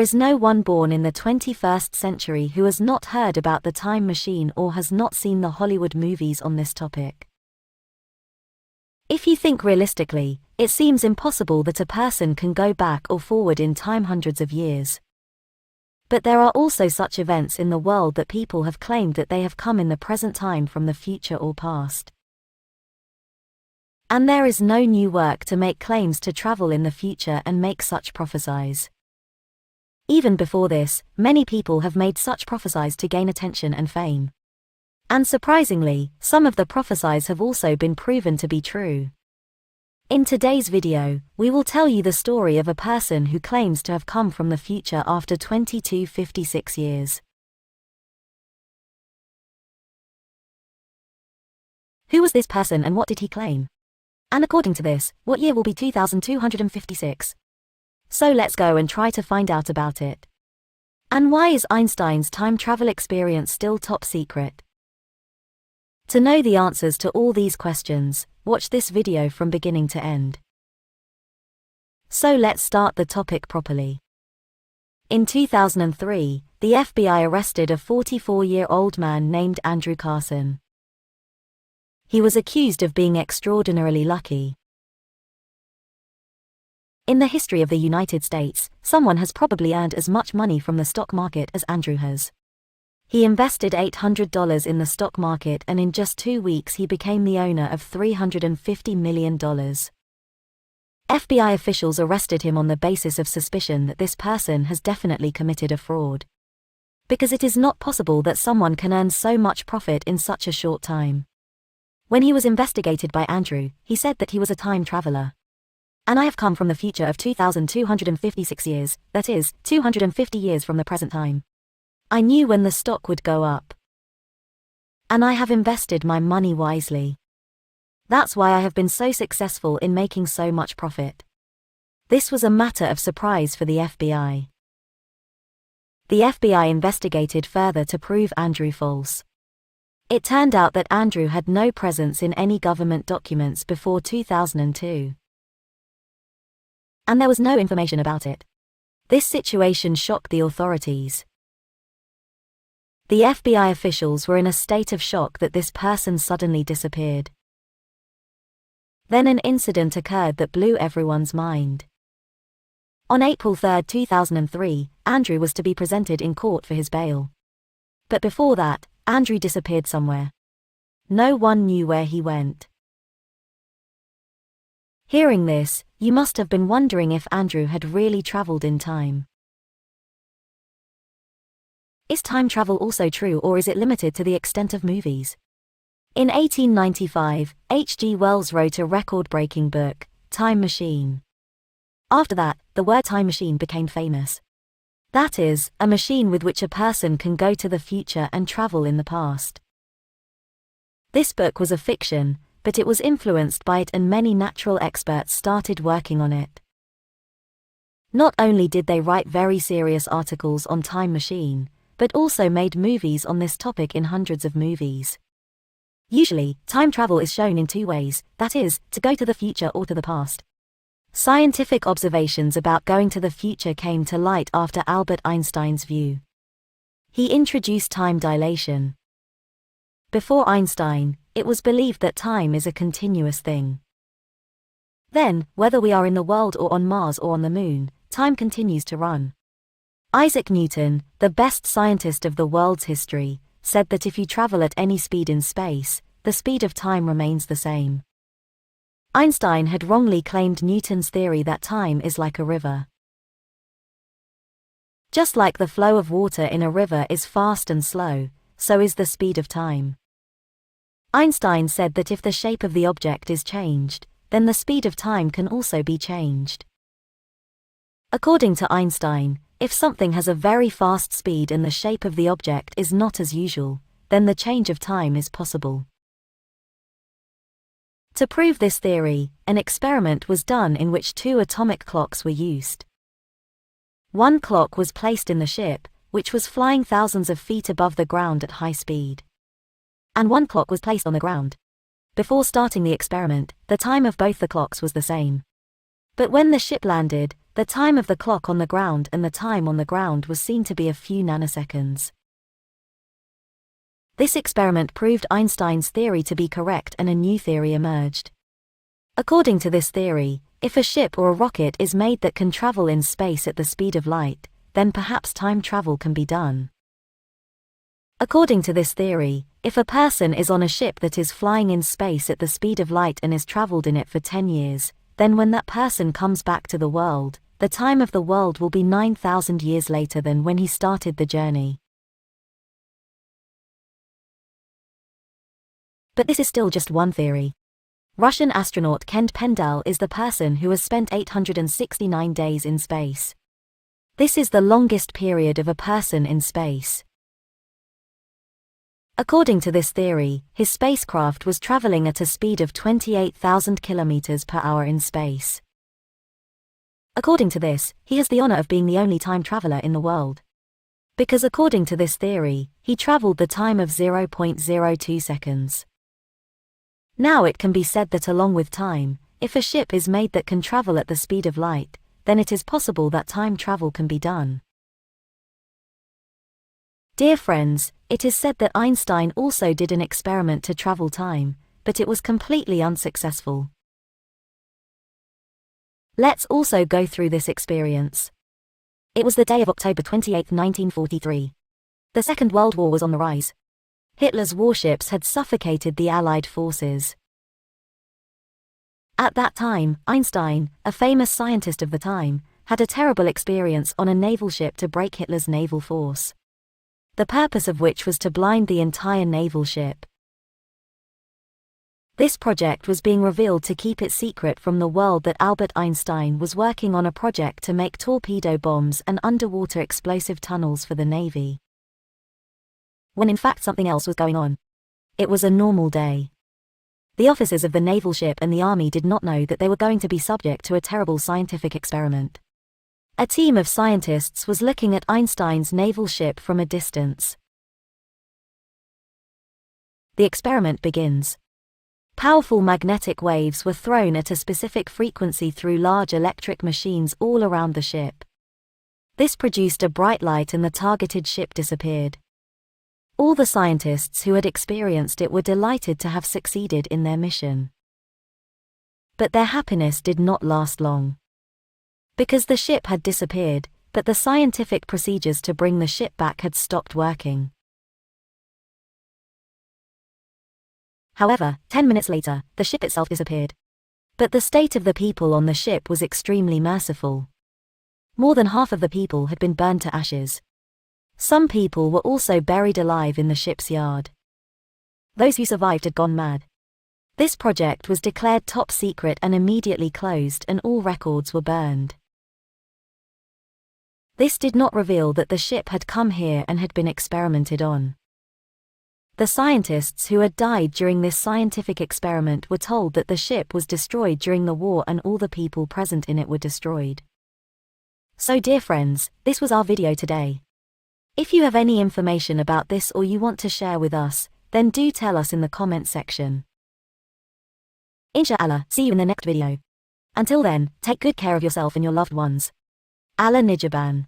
is no one born in the 21st century who has not heard about the time machine or has not seen the Hollywood movies on this topic. If you think realistically, it seems impossible that a person can go back or forward in time hundreds of years. But there are also such events in the world that people have claimed that they have come in the present time from the future or past. And there is no new work to make claims to travel in the future and make such prophecies. Even before this, many people have made such prophecies to gain attention and fame. And surprisingly, some of the prophecies have also been proven to be true. In today's video, we will tell you the story of a person who claims to have come from the future after 2256 years. Who was this person and what did he claim? And according to this, what year will be 2256? So let's go and try to find out about it. And why is Einstein's time travel experience still top secret? To know the answers to all these questions, watch this video from beginning to end. So let's start the topic properly. In 2003, the FBI arrested a 44-year-old man named Andrew Carlssin. He was accused of being extraordinarily lucky. In the history of the United States, someone has probably earned as much money from the stock market as Andrew has. He invested $800 in the stock market and in just 2 weeks he became the owner of $350 million. FBI officials arrested him on the basis of suspicion that this person has definitely committed a fraud. Because it is not possible that someone can earn so much profit in such a short time. When he was investigated by Andrew, he said that he was a time traveler. And I have come from the future of 2256 years, that is, 250 years from the present time. I knew when the stock would go up. And I have invested my money wisely. That's why I have been so successful in making so much profit. This was a matter of surprise for the FBI. The FBI investigated further to prove Andrew false. It turned out that Andrew had no presence in any government documents before 2002. And there was no information about it. This situation shocked the authorities. The FBI officials were in a state of shock that this person suddenly disappeared. Then an incident occurred that blew everyone's mind. On April 3, 2003, Andrew was to be presented in court for his bail. But before that, Andrew disappeared somewhere. No one knew where he went. Hearing this, you must have been wondering if Andrew had really traveled in time. Is time travel also true or is it limited to the extent of movies? In 1895, H.G. Wells wrote a record-breaking book, Time Machine. After that, the word time machine became famous. That is, a machine with which a person can go to the future and travel in the past. This book was a fiction, but it was influenced by it and many natural experts started working on it. Not only did they write very serious articles on time machine, but also made movies on this topic in hundreds of movies. Usually, time travel is shown in two ways, that is, to go to the future or to the past. Scientific observations about going to the future came to light after Albert Einstein's view. He introduced time dilation. Before Einstein, it was believed that time is a continuous thing. Then, whether we are in the world or on Mars or on the Moon, time continues to run. Isaac Newton, the best scientist of the world's history, said that if you travel at any speed in space, the speed of time remains the same. Einstein had wrongly claimed Newton's theory that time is like a river. Just like the flow of water in a river is fast and slow, so is the speed of time. Einstein said that if the shape of the object is changed, then the speed of time can also be changed. According to Einstein, if something has a very fast speed and the shape of the object is not as usual, then the change of time is possible. To prove this theory, an experiment was done in which 2 atomic clocks were used. One clock was placed in the ship, which was flying thousands of feet above the ground at high speed. And one clock was placed on the ground. Before starting the experiment, the time of both the clocks was the same. But when the ship landed, the time of the clock on the ground and the time on the ground was seen to be a few nanoseconds. This experiment proved Einstein's theory to be correct and a new theory emerged. According to this theory, if a ship or a rocket is made that can travel in space at the speed of light, then perhaps time travel can be done. According to this theory, if a person is on a ship that is flying in space at the speed of light and has traveled in it for 10 years, then when that person comes back to the world, the time of the world will be 9,000 years later than when he started the journey. But this is still just one theory. Russian astronaut Kent Pendel is the person who has spent 869 days in space. This is the longest period of a person in space. According to this theory, his spacecraft was traveling at a speed of 28,000 kilometers per hour in space. According to this, he has the honor of being the only time traveler in the world. Because according to this theory, he traveled the time of 0.02 seconds. Now it can be said that along with time, if a ship is made that can travel at the speed of light, then it is possible that time travel can be done. Dear friends, it is said that Einstein also did an experiment to travel time, but it was completely unsuccessful. Let's also go through this experience. It was the day of October 28, 1943. The Second World War was on the rise. Hitler's warships had suffocated the Allied forces. At that time, Einstein, a famous scientist of the time, had a terrible experience on a naval ship to break Hitler's naval force. The purpose of which was to blind the entire naval ship. This project was being revealed to keep it secret from the world that Albert Einstein was working on a project to make torpedo bombs and underwater explosive tunnels for the Navy. When in fact something else was going on. It was a normal day. The officers of the naval ship and the army did not know that they were going to be subject to a terrible scientific experiment. A team of scientists was looking at Einstein's naval ship from a distance. The experiment begins. Powerful magnetic waves were thrown at a specific frequency through large electric machines all around the ship. This produced a bright light and the targeted ship disappeared. All the scientists who had experienced it were delighted to have succeeded in their mission. But their happiness did not last long. Because the ship had disappeared, but the scientific procedures to bring the ship back had stopped working. However, 10 minutes later, the ship itself disappeared. But the state of the people on the ship was extremely merciful. More than half of the people had been burned to ashes. Some people were also buried alive in the ship's yard. Those who survived had gone mad. This project was declared top secret and immediately closed, and all records were burned. This did not reveal that the ship had come here and had been experimented on. The scientists who had died during this scientific experiment were told that the ship was destroyed during the war and all the people present in it were destroyed. So dear friends, this was our video today. If you have any information about this or you want to share with us, then do tell us in the comment section. Inshallah, see you in the next video. Until then, take good care of yourself and your loved ones. Allah Nijaban.